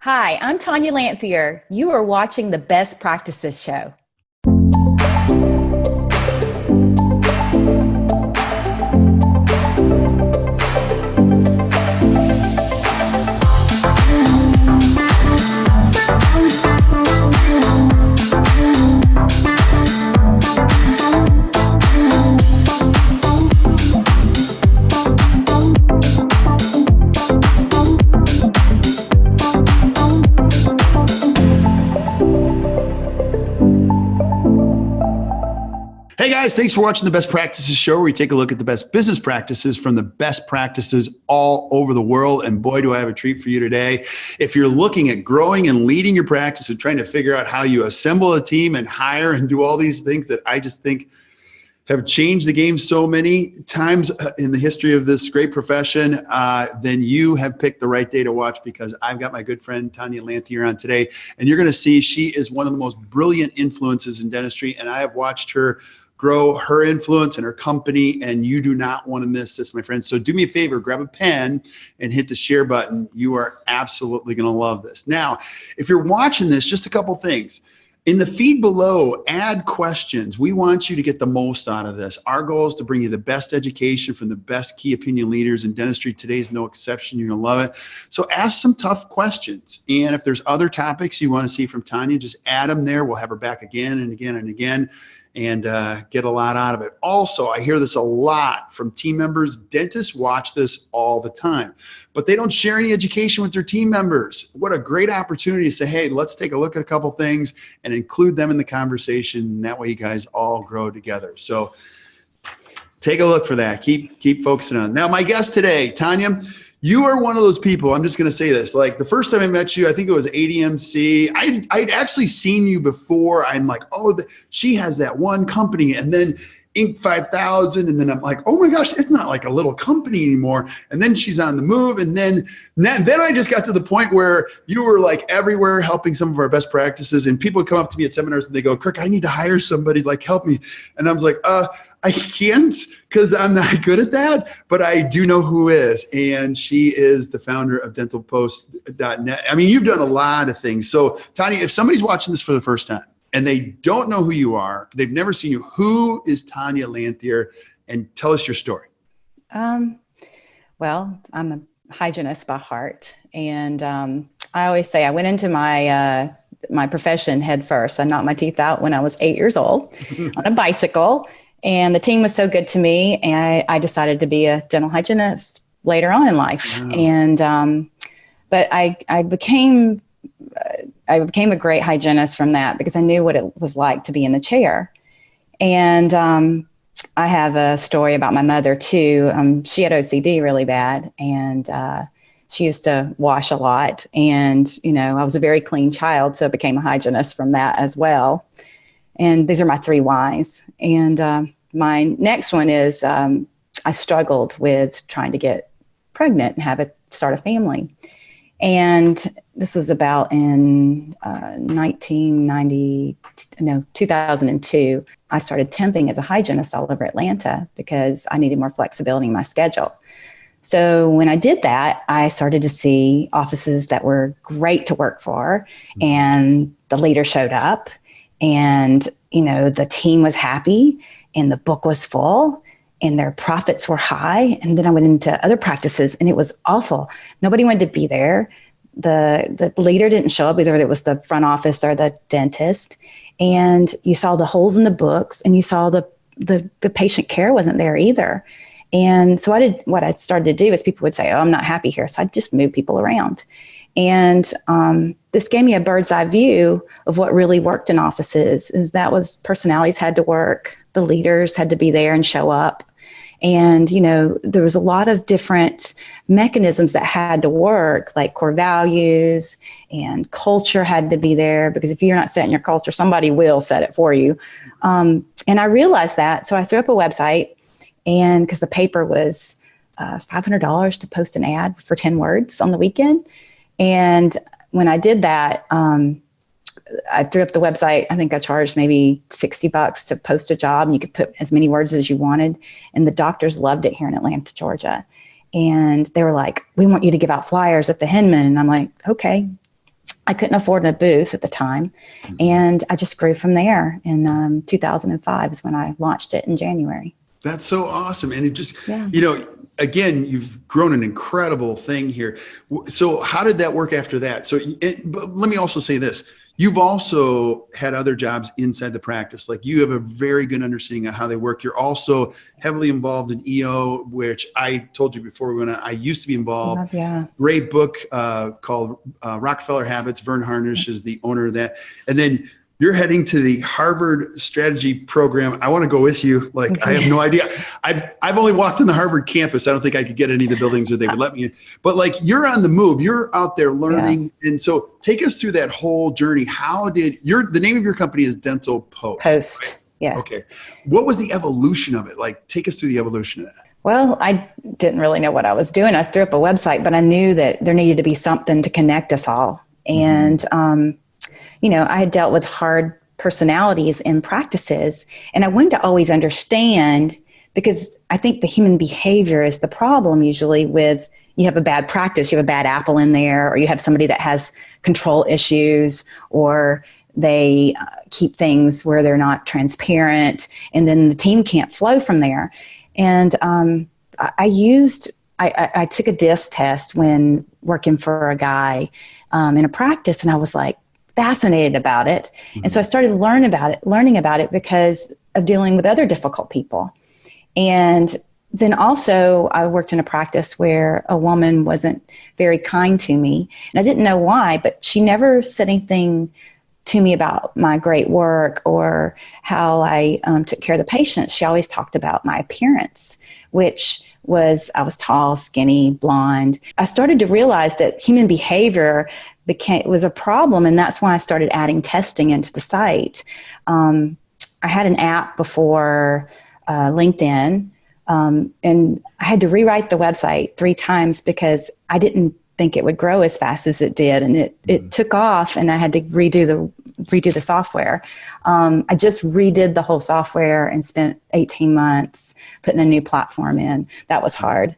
Hi, I'm Tonya Lanthier. You are watching the Best Practices Show. Hey guys, thanks for watching the Best Practices Show, where we take a look at the best business practices from the best practices all over the world. And boy, do I have a treat for you today. If you're looking at growing and leading your practice and trying to figure out how you assemble a team and hire and do all these things that I just think have changed the game so many times in the history of this great profession, then you have picked the right day to watch, because I've got my good friend Tonya Lanthier on today. And you're going to see she is one of the most brilliant influences in dentistry. And I have watched her grow her influence and her company, and you do not want to miss this, my friends. So do me a favor, grab a pen and hit the share button. You are absolutely going to love this. Now, if you're watching this, just a couple things. In the feed below, add questions. We want you to get the most out of this. Our goal is to bring you the best education from the best key opinion leaders in dentistry. Today's no exception. You're going to love it. So ask some tough questions. And if there's other topics you want to see from Tonya, just add them there. We'll have her back again and again and again, and get a lot out of it. Also, I hear this a lot from team members. Dentists watch this all the time, but they don't share any education with their team members. What a great opportunity to say, hey, let's take a look at a couple things and include them in the conversation. That way you guys all grow together. So take a look for that. Keep focusing on it. Now, my guest today, Tonya, you are one of those people. I'm just going to say this. Like the first time I met you, I think it was ADMC. I'd actually seen you before. I'm like, oh, she has that one company. And then Inc. 5000. And then I'm like, oh my gosh, it's not like a little company anymore. And then she's on the move. And then I just got to the point where you were like everywhere helping some of our best practices. And people would come up to me at seminars and they go, Kirk, I need to hire somebody, like help me. And I was like, I can't, because I'm not good at that, but I do know who is. And she is the founder of dentalpostnet. I mean, you've done a lot of things. So Tonya, if somebody's watching this for the first time and they don't know who you are, they've never seen you, who is Tonya Lanthier? And tell us your story. Well, I'm a hygienist by heart. And I always say I went into my profession head first. I knocked my teeth out when I was 8 years old on a bicycle. And the team was so good to me, and I decided to be a dental hygienist later on in life. Wow. And but I became a great hygienist from that, because I knew what it was like to be in the chair. And I have a story about my mother too. She had OCD really bad, and she used to wash a lot. And I was a very clean child, so I became a hygienist from that as well. And these are my 3 whys. And my next one is I struggled with trying to get pregnant and start a family. And this was about in 2002. I started temping as a hygienist all over Atlanta because I needed more flexibility in my schedule. So when I did that, I started to see offices that were great to work for, and the leader showed up. And, the team was happy and the book was full and their profits were high. And then I went into other practices and it was awful. Nobody wanted to be there. The leader didn't show up, either it was the front office or the dentist. And you saw the holes in the books, and you saw the patient care wasn't there either. And so what I started to do is people would say, oh, I'm not happy here. So I'd just move people around. And this gave me a bird's eye view of what really worked in offices. Personalities had to work. The leaders had to be there and show up. And, there was a lot of different mechanisms that had to work, like core values and culture had to be there, because if you're not setting your culture, somebody will set it for you. And I realized that. So I threw up a website, and because the paper was $500 to post an ad for 10 words on the weekend. And when I did that, I threw up the website. I think I charged maybe $60 to post a job, and you could put as many words as you wanted. And the doctors loved it here in Atlanta, Georgia. And they were like, we want you to give out flyers at the Hinman. And I'm like, okay. I couldn't afford a booth at the time. And I just grew from there. In 2005 is when I launched it in January. That's so awesome. And it just, Yeah. Again, you've grown an incredible thing here. So how did that work after that? But let me also say this. You've also had other jobs inside the practice. Like, you have a very good understanding of how they work. You're also heavily involved in EO, which I told you before we went on, I used to be involved. Yeah. Great book called Rockefeller Habits. Vern Harnish is the owner of that. And then you're heading to the Harvard strategy program. I want to go with you. Like, I have no idea. I've only walked in the Harvard campus. I don't think I could get any of the buildings where they would let me in. But like, you're on the move. You're out there learning. Yeah. And so take us through that whole journey. The name of your company is Dental Post. Right? Yeah. Okay. What was the evolution of it? Like, take us through the evolution of that. Well, I didn't really know what I was doing. I threw up a website, but I knew that there needed to be something to connect us all. And, I had dealt with hard personalities in practices, and I wanted to always understand, because I think the human behavior is the problem usually with, you have a bad practice, you have a bad apple in there, or you have somebody that has control issues, or they keep things where they're not transparent, and then the team can't flow from there. And I took a DISC test when working for a guy in a practice, and I was like, fascinated about it. And so I started learning about it because of dealing with other difficult people. And then also I worked in a practice where a woman wasn't very kind to me, and I didn't know why, but she never said anything to me about my great work or how I took care of the patients. She always talked about my appearance, which was, I was tall, skinny, blonde. I started to realize that human behavior was a problem, and that's why I started adding testing into the site. I had an app before LinkedIn, and I had to rewrite the website 3 times because I didn't think it would grow as fast as it did, and it took off, and I had to redo the software. I just redid the whole software and spent 18 months putting a new platform in. That was hard.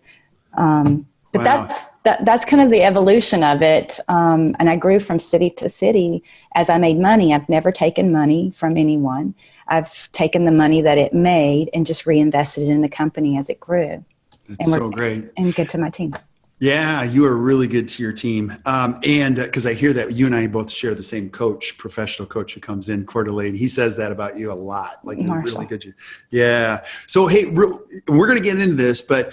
But wow. That's kind of the evolution of it. And I grew from city to city as I made money. I've never taken money from anyone. I've taken the money that it made and just reinvested it in the company as it grew. That's so great. And good to my team. Yeah, you are really good to your team. And because I hear that you and I both share the same coach, professional coach who comes in, Coeur d'Alene. He says that about you a lot. Like, you're really good. Yeah. So, hey, we're going to get into this, but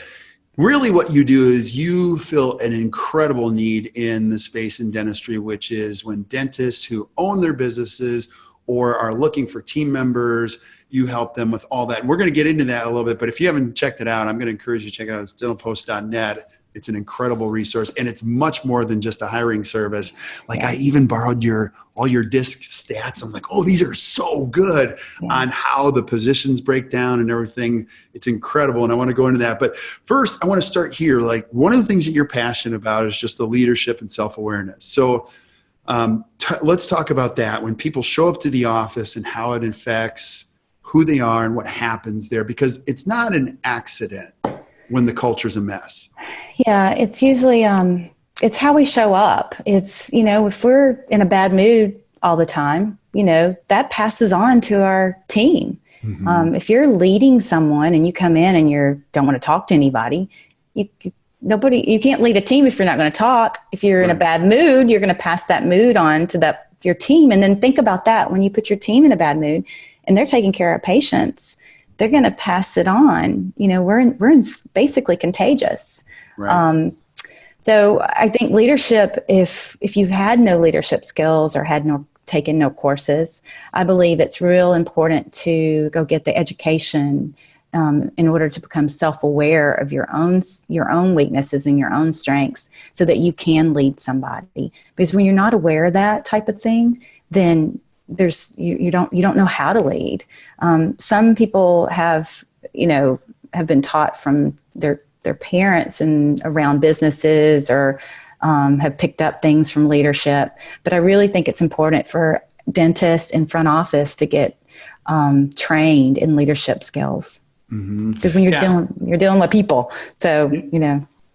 really what you do is you fill an incredible need in the space in dentistry, which is when dentists who own their businesses or are looking for team members, you help them with all that. And we're going to get into that a little bit, but if you haven't checked it out, I'm going to encourage you to check it out. It's dentalpostnet. It's an incredible resource, and it's much more than just a hiring service. Like, I even borrowed all your DISC stats. I'm like, oh, these are so good on how the positions break down and everything. It's incredible, and I want to go into that. But first, I want to start here. Like, one of the things that you're passionate about is just the leadership and self-awareness. So let's talk about that. When people show up to the office and how it affects who they are and what happens there, because it's not an accident when the culture's a mess. Yeah, it's usually, it's how we show up. It's, if we're in a bad mood all the time, that passes on to our team. If you're leading someone and you come in and you don't want to talk to anybody, you can't lead a team if you're not going to talk. If you're in a bad mood, you're going to pass that mood on to your team. And then think about that when you put your team in a bad mood and they're taking care of patients, they're going to pass it on. We're basically contagious. Right. So I think leadership, if you've had no leadership skills or taken no courses, I believe it's real important to go get the education in order to become self-aware of your own weaknesses and your own strengths, so that you can lead somebody. Because when you're not aware of that type of thing, then you don't know how to lead. Some people have been taught from their parents and around businesses, or have picked up things from leadership. But I really think it's important for dentists and front office to get trained in leadership skills. Because when you're dealing with people, so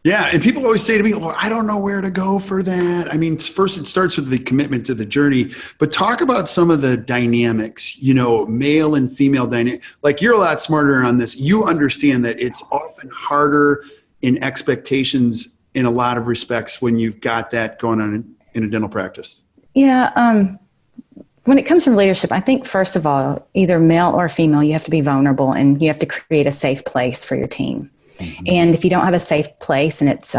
Yeah. And people always say to me, well, I don't know where to go for that. I mean, first it starts with the commitment to the journey, but talk about some of the dynamics, male and female dynamic. Like, you're a lot smarter on this. You understand that it's often harder in expectations in a lot of respects when you've got that going on in a dental practice. Yeah. When it comes from leadership, I think, first of all, either male or female, you have to be vulnerable and you have to create a safe place for your team. Mm-hmm. And if you don't have a safe place and it's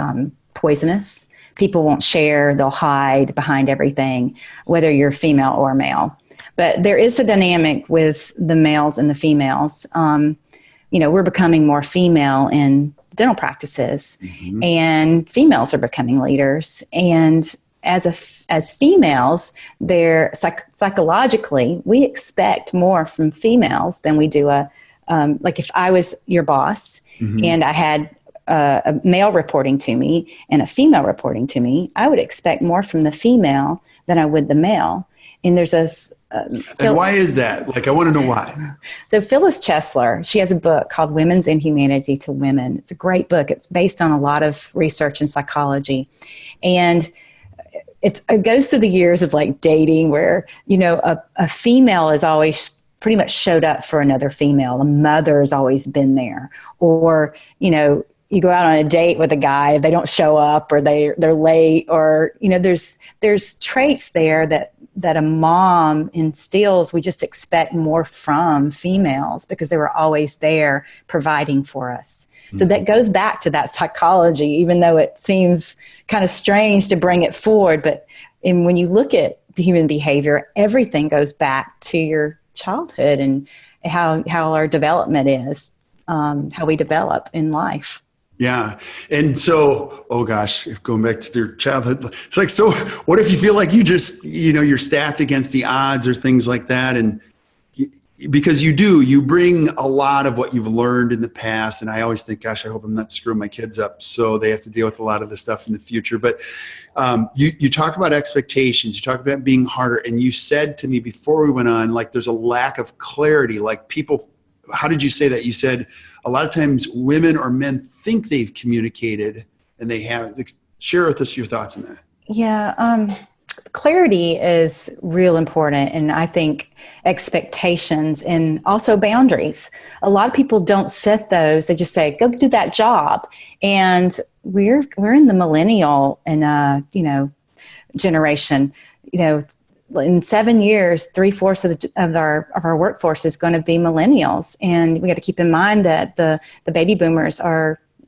poisonous, people won't share, they'll hide behind everything, whether you're female or male. But there is a dynamic with the males and the females. We're becoming more female in dental practices, mm-hmm. and females are becoming leaders. And as females, they're psychologically, we expect more from females than we do like if I was your boss, mm-hmm. and I had a male reporting to me and a female reporting to me, I would expect more from the female than I would the male. And there's and why is that? Like, I want to know why. So Phyllis Chesler, she has a book called Women's Inhumanity to Women. It's a great book. It's based on a lot of research in psychology. And it goes through the years of like dating where, a female is always pretty much showed up for another female. A mother's always been there. Or, you go out on a date with a guy, if they don't show up or they're late, or, there's traits there that a mom instills. We just expect more from females because they were always there providing for us. So that goes back to that psychology, even though it seems kind of strange to bring it forward. But when you look at human behavior, everything goes back to your childhood and how our development is, how we develop in life. Yeah. And so, oh gosh, if going back to their childhood, it's like, so what if you feel like you just, you're stacked against the odds or things like that? And because you bring a lot of what you've learned in the past. And I always think, gosh, I hope I'm not screwing my kids up, so they have to deal with a lot of this stuff in the future. But you talk about expectations, you talk about being harder. And you said to me before we went on, like, there's a lack of clarity. Like, people, how did you say that? You said a lot of times women or men think they've communicated and they haven't. Share with us your thoughts on that. Yeah. Clarity is real important. And I think expectations and also boundaries. A lot of people don't set those. They just say, go do that job. And we're in the millennial and, generation, in 7 years, 3/4 of our workforce is going to be millennials. And we got to keep in mind that the baby boomers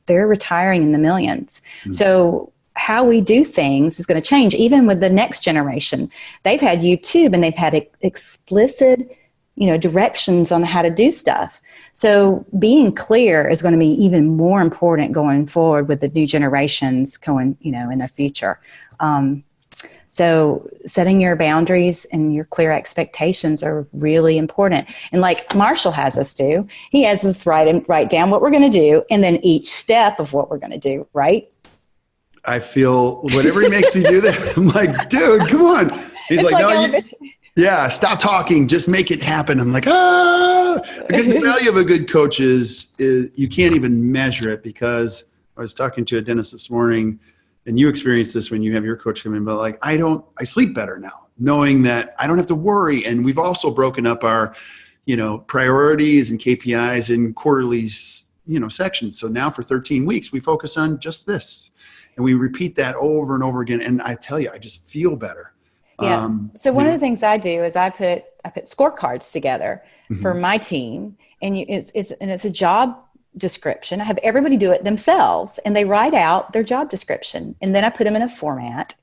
they're retiring in the millions. Mm-hmm. So how we do things is going to change. Even with the next generation, they've had YouTube and they've had explicit, directions on how to do stuff. So being clear is going to be even more important going forward with the new generations going, in the future. So setting your boundaries and your clear expectations are really important. And like Marshall has us do, he has us write down what we're going to do and then each step of what we're going to do, right? I feel whenever he makes me do that, I'm like, dude, come on. He's like, no, yeah, stop talking. Just make it happen. I'm like, The value of a good coach is you can't even measure it, because I was talking to a dentist this morning, and you experience this when you have your coach come in, but like, I sleep better now, knowing that I don't have to worry. And we've also broken up our, priorities and KPIs in quarterly, sections. So now for 13 weeks, we focus on just this. And we repeat that over and over again. And I tell you, I just feel better. Yeah. So one of the things I do is I put scorecards together mm-hmm. for my team, and it's a job description. I have everybody do it themselves, and they write out their job description, and then I put them in a format.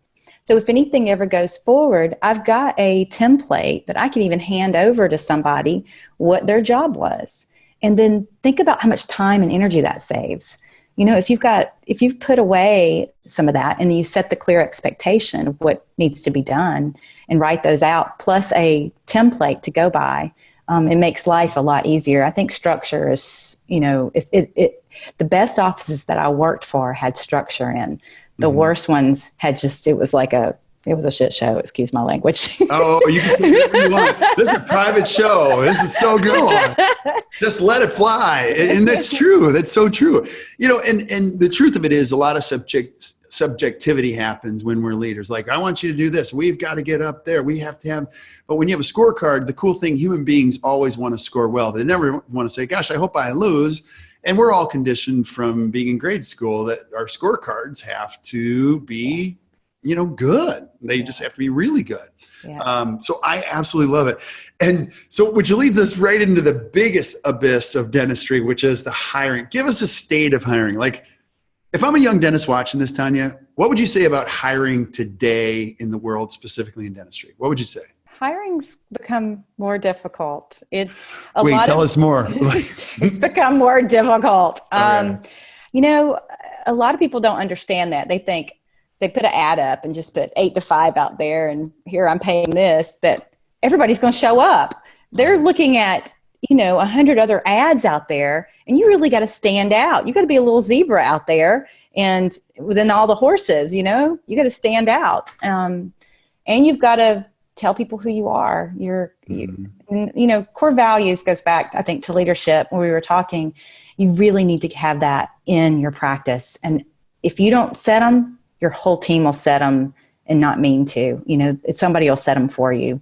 So if anything ever goes forward, I've got a template that I can even hand over to somebody what their job was. And then think about how much time and energy that saves. If you've put away some of that and you set the clear expectation of what needs to be done and write those out, plus a template to go by, it makes life a lot easier. I think structure is, the best offices that I worked for had structure in. The mm-hmm. worst ones had it was like a It was a shit show. Excuse my language. Oh, you can say whatever you want. This is a private show. This is so good. Just let it fly. And that's true. That's so true. You know, and the truth of it is a lot of subjectivity happens when we're leaders. Like, I want you to do this. We've got to get up there. We have to have, but when you have a scorecard, the cool thing, human beings always want to score well. They never want to say, gosh, I hope I lose. And we're all conditioned from being in grade school that our scorecards have to be, you know, good. They just have to be really good. Yeah. So I absolutely love it. And so, which leads us right into the biggest abyss of dentistry, which is the hiring. Give us a state of hiring. Like, if I'm a young dentist watching this, Tonya, what would you say about hiring today in the world, specifically in dentistry? What would you say? Hiring's become more difficult. Tell us more. It's become more difficult. You know, a lot of people don't understand that. They think they put an ad up and just put 8 to 5 out there, and here I'm paying this, that everybody's going to show up. They're looking at, you know, 100 other ads out there, and you really got to stand out. You got to be a little zebra out there, and within all the horses, you know, you got to stand out. And you've got to tell people who you are. You know, core values goes back, I think, to leadership. When we were talking, you really need to have that in your practice. And if you don't set them, your whole team will set them and not mean to. You know, somebody will set them for you.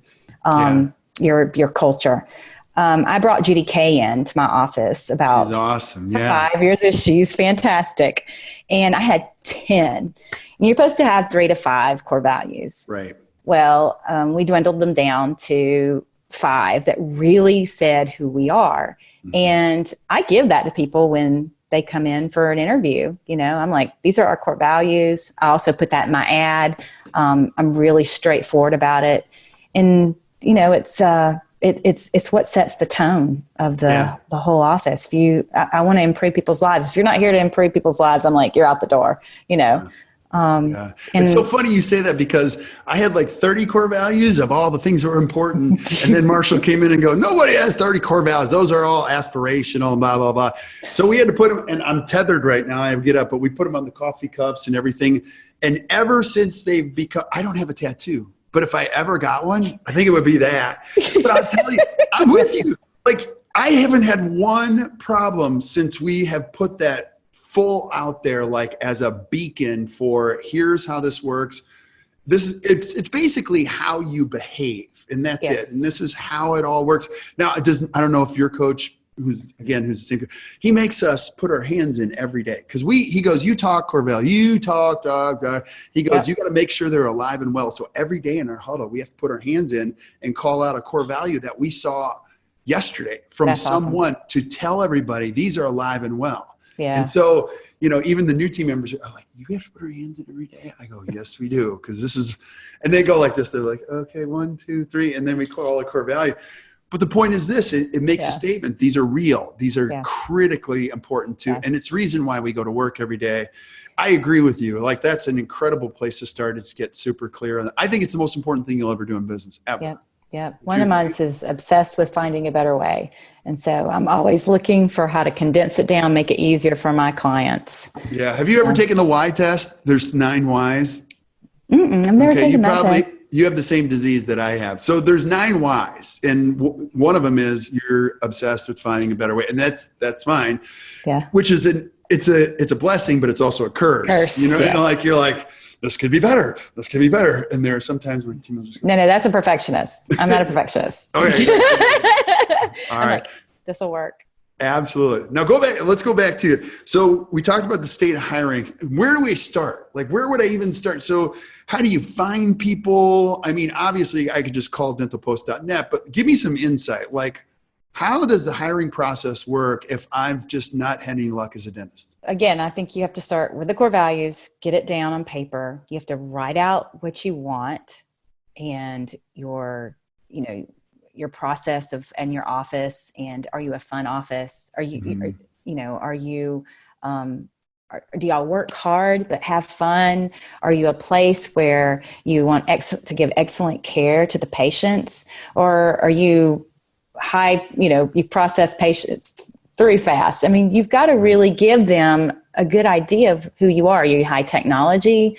Your culture. I brought Judy Kay into my office about she's awesome. Yeah. 5 years ago. She's fantastic. And I had 10. And you're supposed to have 3 to 5 core values. Right. Well, we dwindled them down to 5 that really said who we are. Mm-hmm. And I give that to people when they come in for an interview. You know, I'm like, these are our core values. I also put that in my ad. I'm really straightforward about it. And, you know, it's what sets the tone of the whole office. I want to improve people's lives. If you're not here to improve people's lives, I'm like, you're out the door, you know? And it's so funny you say that, because I had like 30 core values of all the things that were important. And then Marshall came in and go, nobody has 30 core values. Those are all aspirational and blah, blah, blah. So we had to put them, and I'm tethered right now. I get up, but we put them on the coffee cups and everything. And ever since they've become, I don't have a tattoo, but if I ever got one, I think it would be that. But I'll tell you, I'm with you. Like, I haven't had one problem since we have put that full out there, like as a beacon for here's how this works. It's basically how you behave, and that's it. And this is how it all works. Now, I don't know if your coach, who's the same, he makes us put our hands in every day, because he goes, you talk, Corvell, you talk, dog. He goes, you got to make sure they're alive and well. So every day in our huddle, we have to put our hands in and call out a core value that we saw yesterday from someone to tell everybody these are alive and well. Yeah. And so, you know, even the new team members are like, you have to put our hands in every day. I go, yes, we do. Because this is, and they go like this. They're like, okay, 1, 2, 3. And then we call a core value. But the point is this, it makes a statement. These are real. These are critically important too. And it's reason why we go to work every day. I agree with you. Like, that's an incredible place to start, is get super clear. And I think it's the most important thing you'll ever do in business, ever. Yep. Yeah. One of mine is obsessed with finding a better way. And so I'm always looking for how to condense it down, make it easier for my clients. Yeah. Have you ever taken the why test? There's 9 whys. I've never taken that test. You have the same disease that I have. So there's 9 whys. And one of them is you're obsessed with finding a better way. And that's mine. Yeah. Which is it's a blessing, but it's also a curse. You know, you're like, this could be better. This could be better. And there are sometimes when team members No, that's a perfectionist. I'm not a perfectionist. Okay. All right. Like, this will work. Absolutely. Now let's go back to, so we talked about the state of hiring. Where do we start? Like, where would I even start? So how do you find people? I mean, obviously I could just call dentalpostnet, but give me some insight. Like, how does the hiring process work if I've just not had any luck as a dentist? Again, I think you have to start with the core values, get it down on paper. You have to write out what you want and your process and your office. And are you a fun office? Are you, do y'all work hard but have fun? Are you a place where you want to give excellent care to the patients? Or are you you process patients through fast? I mean, you've got to really give them a good idea of who you are. Are you high technology?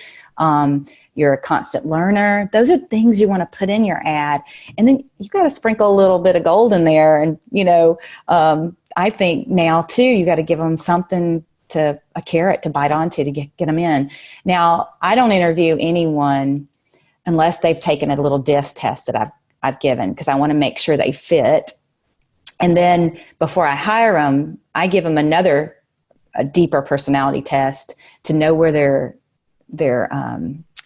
you're a constant learner. Those are things you want to put in your ad. And then you got to sprinkle a little bit of gold in there. And, I think now too, you got to give them something, a carrot to bite onto to get them in. Now, I don't interview anyone unless they've taken a little DISC test that I've given, because I want to make sure they fit. And then before I hire them, I give them a deeper personality test to know where their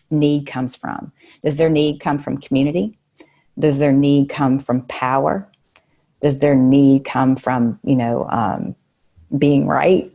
need comes from. Does their need come from community? Does their need come from power? Does their need come from, being right?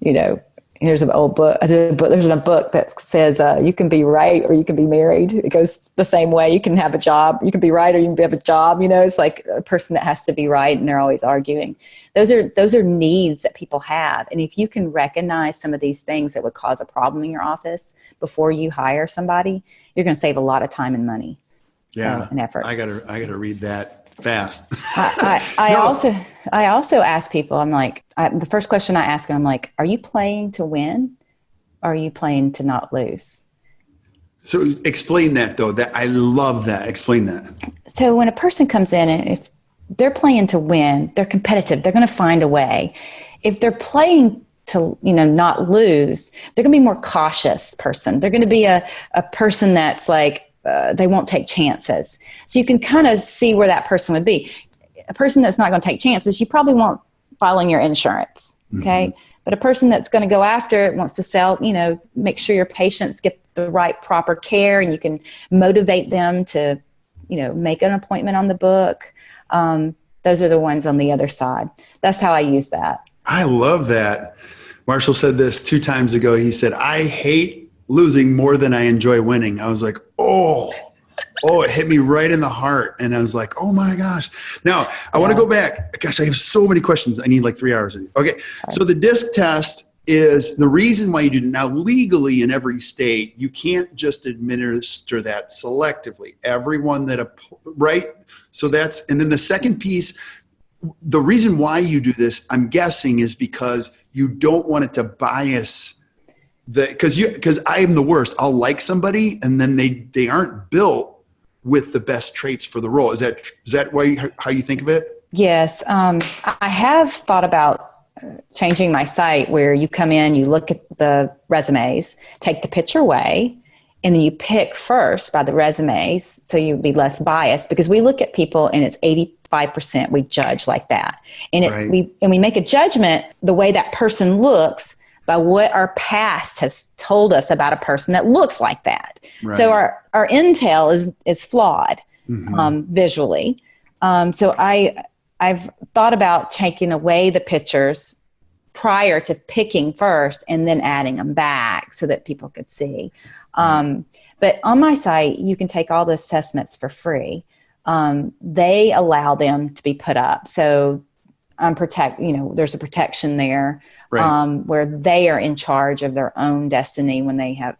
Here's an old book. There's a book that says you can be right or you can be married. It goes the same way. You can have a job. You can be right or you can have a job. It's like a person that has to be right and they're always arguing. Those are needs that people have. And if you can recognize some of these things that would cause a problem in your office before you hire somebody, you're going to save a lot of time and money. Yeah, and effort. I gotta read that fast. I also ask people, I'm like, the first question I ask them, I'm like, are you playing to win? Or are you playing to not lose? So explain that though. That I love that. Explain that. So when a person comes in and if they're playing to win, they're competitive, they're going to find a way. If they're playing to, not lose, they're going to be a more cautious person. They're going to be a person that's like, they won't take chances. So you can kind of see where that person would be. A person that's not going to take chances, you probably won't filing your insurance. Okay. Mm-hmm. But a person that's going to go after it, wants to sell, make sure your patients get the right proper care, and you can motivate them to, make an appointment on the book. Those are the ones on the other side. That's how I use that. I love that. Marshall said this 2 times ago. He said, I hate losing more than I enjoy winning. I was like, oh, it hit me right in the heart. And I was like, oh my gosh. Now I want to go back. Gosh, I have so many questions. I need like 3 hours. Okay. So the DISC test is the reason why you do it. Now legally in every state, you can't just administer that selectively. Everyone right? So and then the second piece, the reason why you do this, I'm guessing, is because you don't want it to bias because I am the worst. I'll like somebody and then they aren't built with the best traits for the role. Is that how you think of it? Yes. I have thought about changing my site where you come in, you look at the resumes, take the picture away, and then you pick first by the resumes. So you'd be less biased, because we look at people and it's 85% we judge like that. And we make a judgment the way that person looks by what our past has told us about a person that looks like that. Right. So our intel is flawed, mm-hmm. Visually. So I've thought about taking away the pictures prior to picking first and then adding them back so that people could see. But on my site, you can take all the assessments for free. They allow them to be put up. So there's a protection there. Right. Where they are in charge of their own destiny when they have,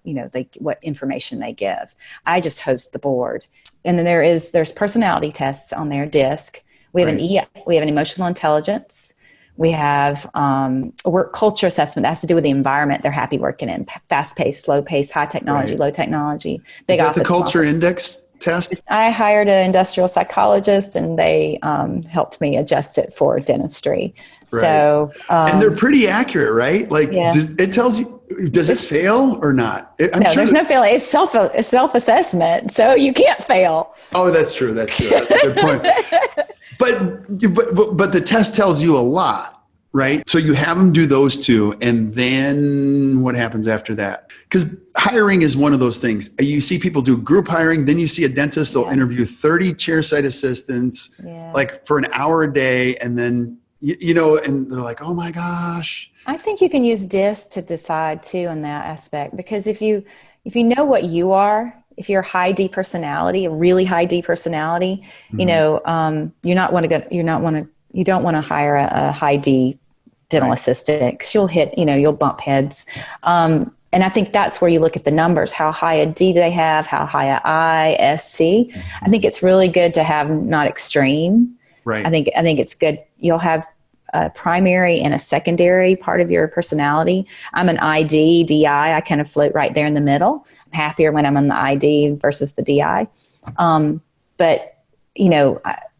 what information they give. I just host the board. And then there's personality tests on their DISC. We have we have an emotional intelligence. We have a work culture assessment that has to do with the environment they're happy working in. Fast paced, slow paced, high technology, low technology. Big office. Is that the culture index test? I hired an industrial psychologist and they helped me adjust it for dentistry. Right. So, and they're pretty accurate, right? Like, yeah. It tells you, does it fail or not? There's no failing. It's self-assessment, so you can't fail. Oh, that's true. That's a good point. But the test tells you a lot, right? So you have them do those 2, and then what happens after that? Because hiring is one of those things. You see people do group hiring, then you see a dentist, they'll interview 30 chairside assistants, like for an hour a day, and then and they're like, oh my gosh. I think you can use DISC to decide too in that aspect, because if you know what you are, if you're a high D personality, a really high D personality, mm-hmm. You don't want to hire a high D dental assistant, because you'll bump heads. And I think that's where you look at the numbers. How high a D do they have? How high a I, S, C? Mm-hmm. I think it's really good to have not extreme. Right. I think it's good. You'll have a primary and a secondary part of your personality. I'm an ID, DI. I kind of float right there in the middle. I'm happier when I'm on the ID versus the DI. But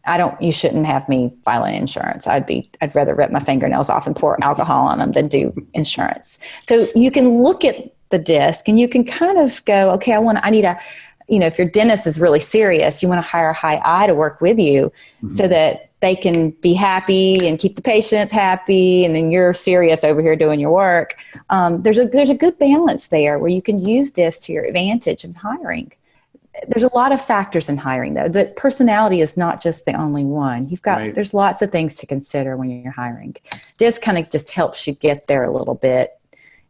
I don't, you shouldn't have me filing insurance. I'd rather rip my fingernails off and pour alcohol on them than do insurance. So you can look at the disc and you can kind of go, okay, if your dentist is really serious, you want to hire a high I to work with you so that they can be happy and keep the patients happy. And then you're serious over here doing your work. There's a good balance there where you can use disc to your advantage in hiring. There's a lot of factors in hiring, though. But personality is not just the only one. There's lots of things to consider when you're hiring. Disc kind of just helps you get there a little bit,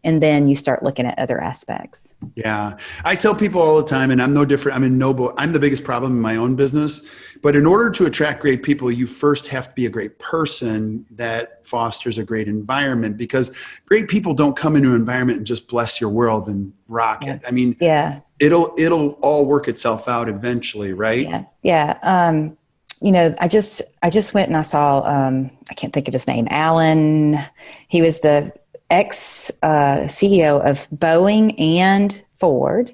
and then you start looking at other aspects. Yeah. I tell people all the time, and I'm no different. I'm the biggest problem in my own business. But in order to attract great people, you first have to be a great person that fosters a great environment, because great people don't come into an environment and just bless your world and rock it. I mean, it'll all work itself out eventually, right? Yeah. I just went and I saw, I can't think of his name, Alan. He was the ex-CEO of Boeing and Ford.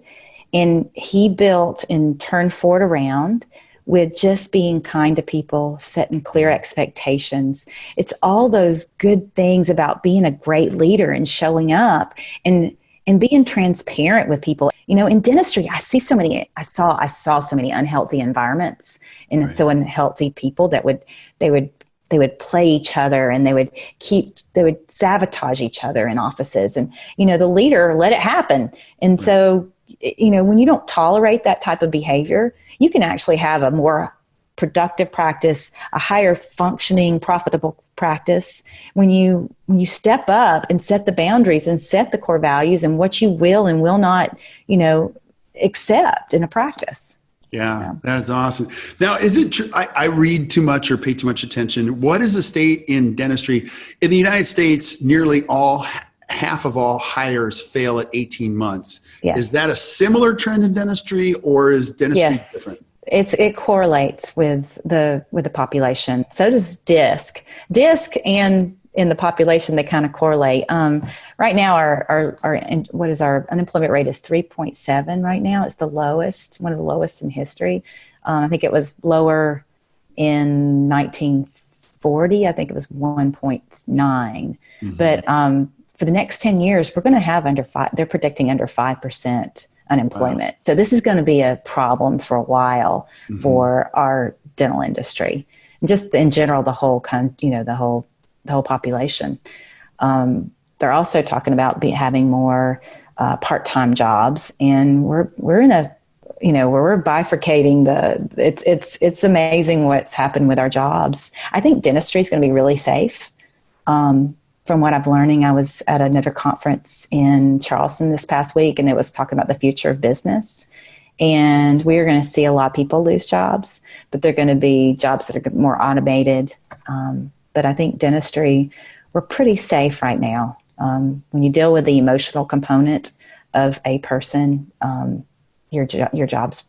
And he built and turned Ford around with just being kind to people, setting clear expectations. It's all those good things about being a great leader and showing up and being transparent with people. In dentistry, I saw so many unhealthy environments and so unhealthy people that they would play each other and they would sabotage each other in offices. And, the leader let it happen. And so, when you don't tolerate that type of behavior, you can actually have a more productive practice, a higher functioning, profitable practice when you step up and set the boundaries and set the core values and what you will and will not, accept in a practice. Yeah, that is awesome. Now, is it true? I read too much or pay too much attention. What is the state in dentistry? In the United States, nearly half of all hires fail at 18 months. Yes. Is that a similar trend in dentistry, or is dentistry different? It correlates with the population. So does DISC. DISC and in the population, they kind of correlate. Right now, our unemployment rate is 3.7 right now. It's the lowest, one of the lowest in history. I think it was lower in 1940. I think it was 1.9. But for the next 10 years, we're going to have they're predicting under 5% unemployment. Wow. So this is going to be a problem for a while for our dental industry. And just in general, the whole population. They're also talking about having more part-time jobs, and we're in a where we're bifurcating it's amazing what's happened with our jobs. I think dentistry is going to be really safe. From what I'm learning, I was at another conference in Charleston this past week, and it was talking about the future of business. And we are going to see a lot of people lose jobs, but they're going to be jobs that are more automated. But I think dentistry, we're pretty safe right now. When you deal with the emotional component of a person, your job's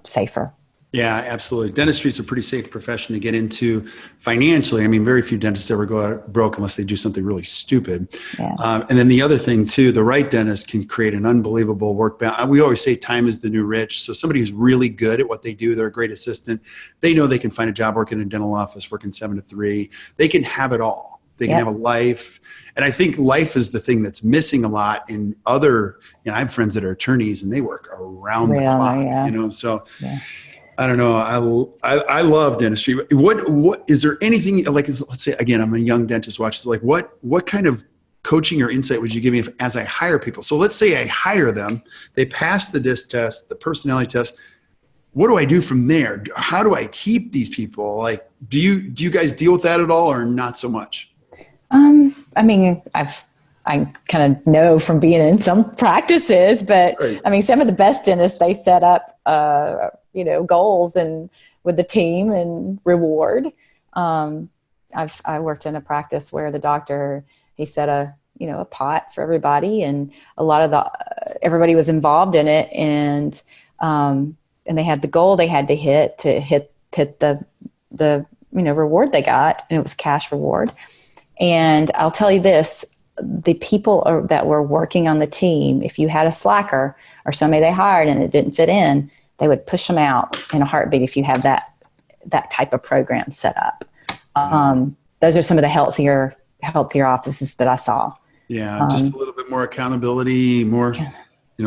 safer. Yeah, absolutely. Dentistry is a pretty safe profession to get into financially. I mean, very few dentists ever go out broke unless they do something really stupid. Yeah. And then the other thing too, the right dentist can create an unbelievable work balance. We always say time is the new rich. So somebody who's really good at what they do, they're a great assistant. They know they can find a job working in a dental office, working 7 to 3. They can have it all. They can have a life. And I think life is the thing that's missing a lot in other, I have friends that are attorneys and they work around the clock, so. Yeah. I don't know. I love dentistry. What is there anything like? Let's say again, I'm a young dentist watches. Like what kind of coaching or insight would you give me as I hire people? So let's say I hire them, they pass the DISC test, the personality test. What do I do from there? How do I keep these people? Like, do you guys deal with that at all, or not so much? I mean, I kind of know from being in some practices, but right. I mean, some of the best dentists, they set up, goals and with the team and reward. I worked in a practice where the doctor, he set a pot for everybody, and a lot of everybody was involved in it. And they had the goal they had to hit the reward they got, and it was cash reward. And I'll tell you this, the people that were working on the team, if you had a slacker or somebody they hired and it didn't fit in, they would push them out in a heartbeat if you have that type of program set up. Those are some of the healthier offices that I saw. Yeah, just a little bit more accountability, more,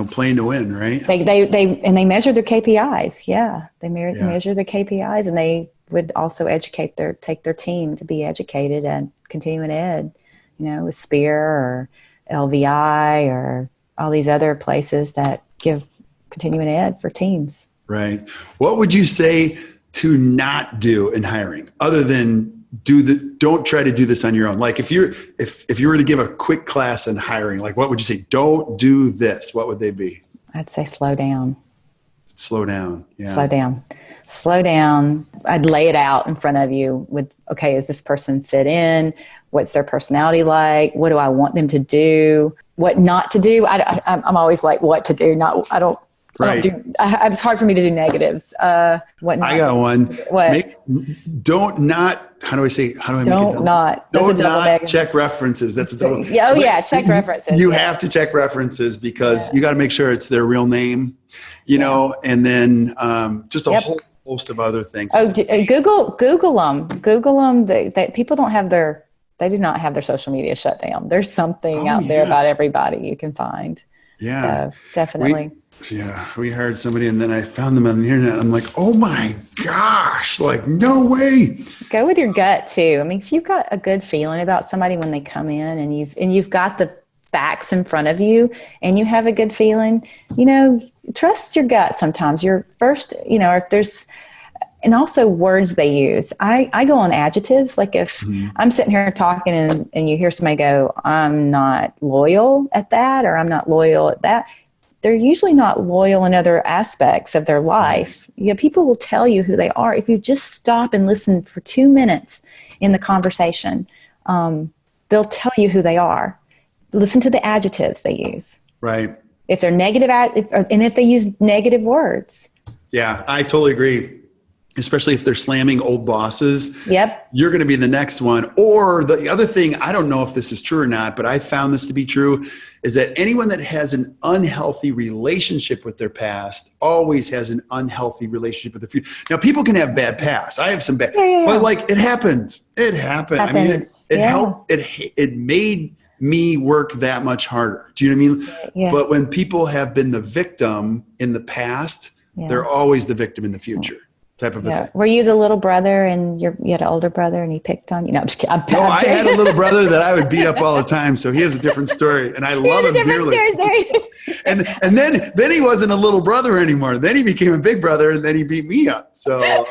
playing to win, right? They measure their KPIs. Yeah, they measure their KPIs, and they would also take their team to be educated at continuing ed, with SPEAR or LVI or all these other places that give continuing ed for teams. Right. What would you say to not do in hiring other than don't try to do this on your own? Like if you were to give a quick class in hiring, like what would you say? Don't do this. What would they be? I'd say slow down. Slow down. Yeah. Slow down. I'd lay it out in front of you with, okay, is this person fit in? What's their personality like? What do I want them to do? What not to do? I'm always like what to do. Right. It's hard for me to do negatives. I got one. What? Don't check references. That's a double. Check references. You have to check references because you got to make sure it's their real name, and then just a whole host of other things. Google them. Google them. People they do not have their social media shut down. There's something out there about everybody you can find. Yeah. So definitely. We hired somebody and then I found them on the internet. I'm like, oh my gosh, like no way. Go with your gut too. I mean, if you've got a good feeling about somebody when they come in and you've got the facts in front of you and you have a good feeling, trust your gut sometimes. Your first, if there's, and also words they use. I go on adjectives. Like if I'm sitting here talking and you hear somebody go, I'm not loyal at that, or I'm not loyal at that. They're usually not loyal in other aspects of their life. People will tell you who they are. If you just stop and listen for 2 minutes in the conversation, they'll tell you who they are. Listen to the adjectives they use. Right. If they're negative, and if they use negative words. Yeah, I totally agree. Especially if they're slamming old bosses. Yep. You're going to be the next one. Or the other thing, I don't know if this is true or not, but I found this to be true, is that anyone that has an unhealthy relationship with their past always has an unhealthy relationship with their future. Now, people can have bad past. I have some bad, but like it happened. It happened. I mean, it helped. It made me work that much harder. Do you know what I mean? Yeah. But when people have been the victim in the past, they're always the victim in the future. Type of a thing. Were you the little brother and you had an older brother and he picked on you? No, I'm just kidding. No, I had a little brother that I would beat up all the time. So he has a different story and I love him dearly. And then he wasn't a little brother anymore. Then he became a big brother and then he beat me up. So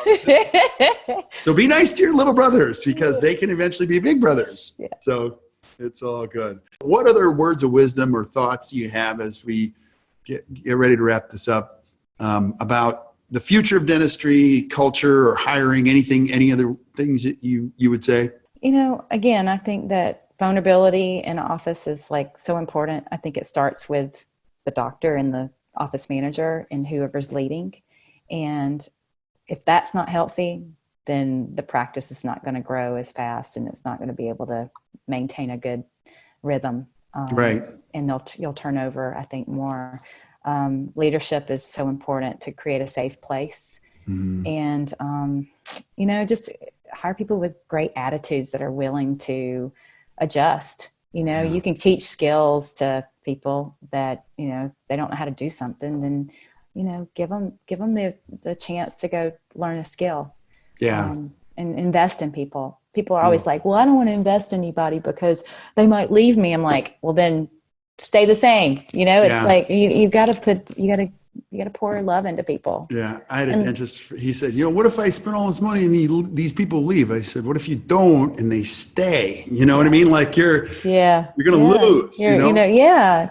be nice to your little brothers because they can eventually be big brothers. Yeah. So it's all good. What other words of wisdom or thoughts do you have as we get ready to wrap this up about the future of dentistry, culture, or hiring, any other things that you would say? Again, I think that vulnerability in office is like so important. I think it starts with the doctor and the office manager and whoever's leading. And if that's not healthy, then the practice is not going to grow as fast and it's not going to be able to maintain a good rhythm. Right. And you'll turn over, I think, more. Leadership is so important to create a safe place. And, just hire people with great attitudes that are willing to adjust. You can teach skills to people that, they don't know how to do something, then, give them the chance to go learn a skill. Yeah. And invest in people. People are always like, well, I don't want to invest in anybody because they might leave me. I'm like, well, then stay the same. It's like you got to pour love into people. Yeah. I had a dentist. He said, what if I spend all this money and these people leave? I said, what if you don't and they stay? You know what I mean? Like you're going to lose.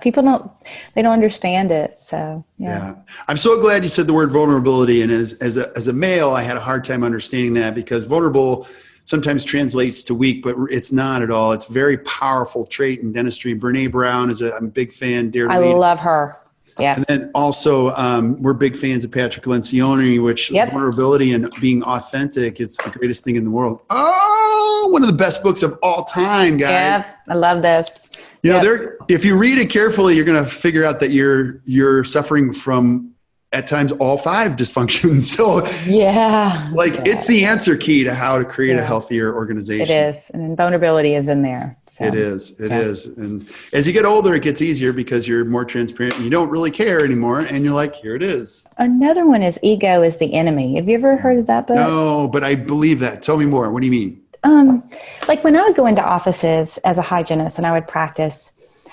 People don't understand it. So yeah. I'm so glad you said the word vulnerability. And as a male, I had a hard time understanding that because vulnerable sometimes translates to weak, but it's not at all. It's a very powerful trait in dentistry. Brene Brown I'm a big fan. I love her. Yeah. And then also, we're big fans of Patrick Lencioni, which vulnerability and being authentic, it's the greatest thing in the world. Oh, one of the best books of all time, guys. Yeah, I love this. You know, if you read it carefully, you're going to figure out that you're suffering from at times all 5 dysfunctions. So it's the answer key to how to create a healthier organization. It is. And vulnerability is in there. So, it is. And as you get older, it gets easier because you're more transparent and you don't really care anymore. And you're like, here it is. Another one is ego is the enemy. Have you ever heard of that book? No, but I believe that. Tell me more. What do you mean? Like when I would go into offices as a hygienist and I would practice,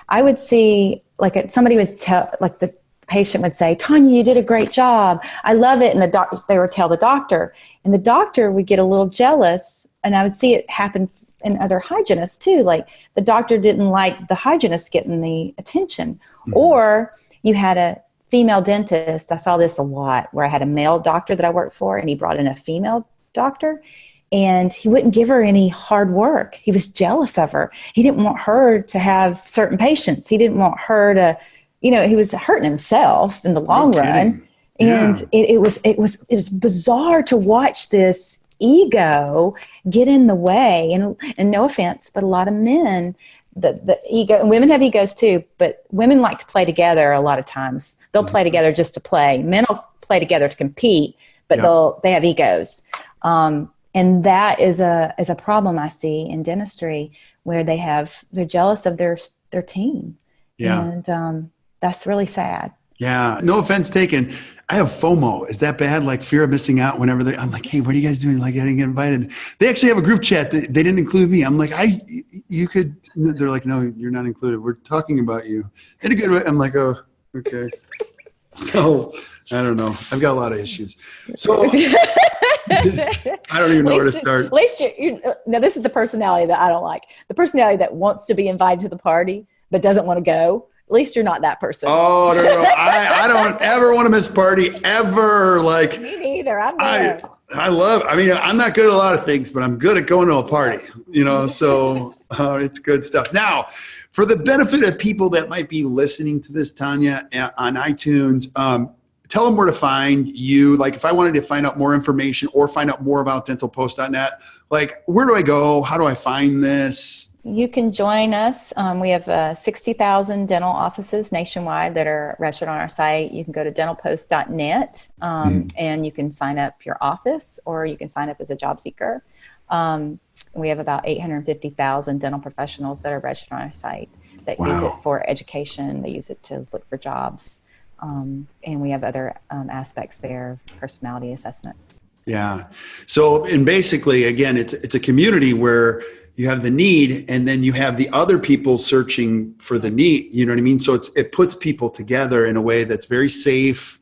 I would see somebody would tell, like the patient would say, Tonya, you did a great job. I love it. And they would tell the doctor, and the doctor would get a little jealous. And I would see it happen in other hygienists too. Like the doctor didn't like the hygienist getting the attention. Or you had a female dentist. I saw this a lot where I had a male doctor that I worked for, and he brought in a female doctor. And he wouldn't give her any hard work. He was jealous of her. He didn't want her to have certain patients. He didn't want her to, he was hurting himself in the long run. And it was bizarre to watch this ego get in the way. And no offense, but a lot of men, the ego, and women have egos too, but women like to play together a lot of times. They'll play together just to play. Men will play together to compete, but they have egos. And that is a problem I see in dentistry, where they're jealous of their team. Yeah. And that's really sad. Yeah. No offense taken. I have FOMO. Is that bad? Like fear of missing out whenever I'm like, hey, what are you guys doing? Like I didn't get invited. They actually have a group chat. They didn't include me. I'm like, they're like, no, you're not included. We're talking about you in a good way. I'm like, oh, okay. So I don't know. I've got a lot of issues. So I don't even know where to start. At least now this is the personality that I don't like. The personality that wants to be invited to the party but doesn't want to go. At least you're not that person. Oh, no. I don't ever want to miss a party ever. Like me neither. I'm not good at a lot of things, but I'm good at going to a party, so it's good stuff. Now, for the benefit of people that might be listening to this, Tonya, on iTunes, tell them where to find you. Like if I wanted to find out more information or find out more about dentalpost.net, like where do I go? How do I find this? You can join us. We have 60,000 dental offices nationwide that are registered on our site. You can go to dentalpost.net and you can sign up your office, or you can sign up as a job seeker. We have about 850,000 dental professionals that are registered on our site that use it for education. They use it to look for jobs. And we have other aspects there, personality assessments. Yeah. So, and basically, again, it's a community where you have the need, and then you have the other people searching for the need. You know what I mean? So it puts people together in a way that's very safe.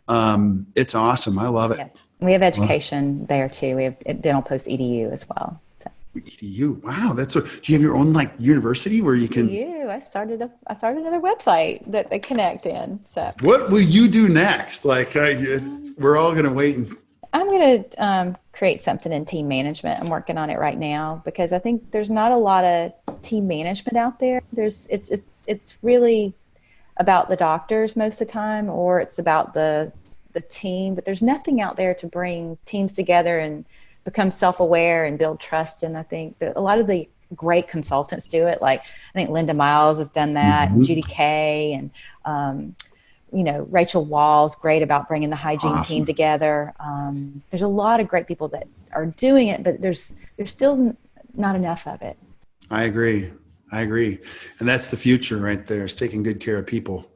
It's awesome. I love it. Yeah. We have education there too. We have Dental Post EDU as well. So. EDU. Wow. Do you have your own like university where you can? EDU. I started another website that they connect in. So what will you do next? Like we're all going to wait and. I'm going to create something in team management. I'm working on it right now because I think there's not a lot of team management out there. It's really about the doctors most of the time, or it's about the team, but there's nothing out there to bring teams together and become self-aware and build trust. And I think that a lot of the great consultants do it. Like I think Linda Miles has done that, and Judy Kay, and Rachel Wall's great about bringing the hygiene team together. There's a lot of great people that are doing it, but there's still not enough of it. I agree. And that's the future right there, is taking good care of people.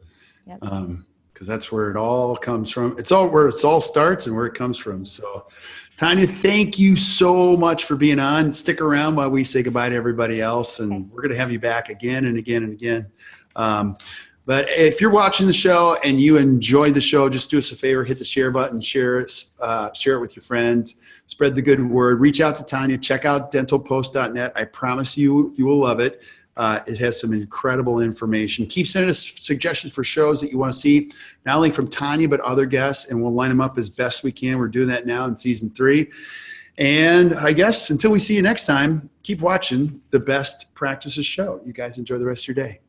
Yep. Because that's where it all comes from. It's all where it all starts and where it comes from. So, Tonya, thank you so much for being on. Stick around while we say goodbye to everybody else, and we're going to have you back again and again and again. But if you're watching the show and you enjoyed the show, just do us a favor, hit the share button, share it with your friends, spread the good word, reach out to Tonya, check out dentalpost.net. I promise you will love it. It has some incredible information. Keep sending us suggestions for shows that you want to see, not only from Tonya, but other guests, and we'll line them up as best we can. We're doing that now in season 3. And I guess until we see you next time, keep watching the Best Practices Show. You guys enjoy the rest of your day.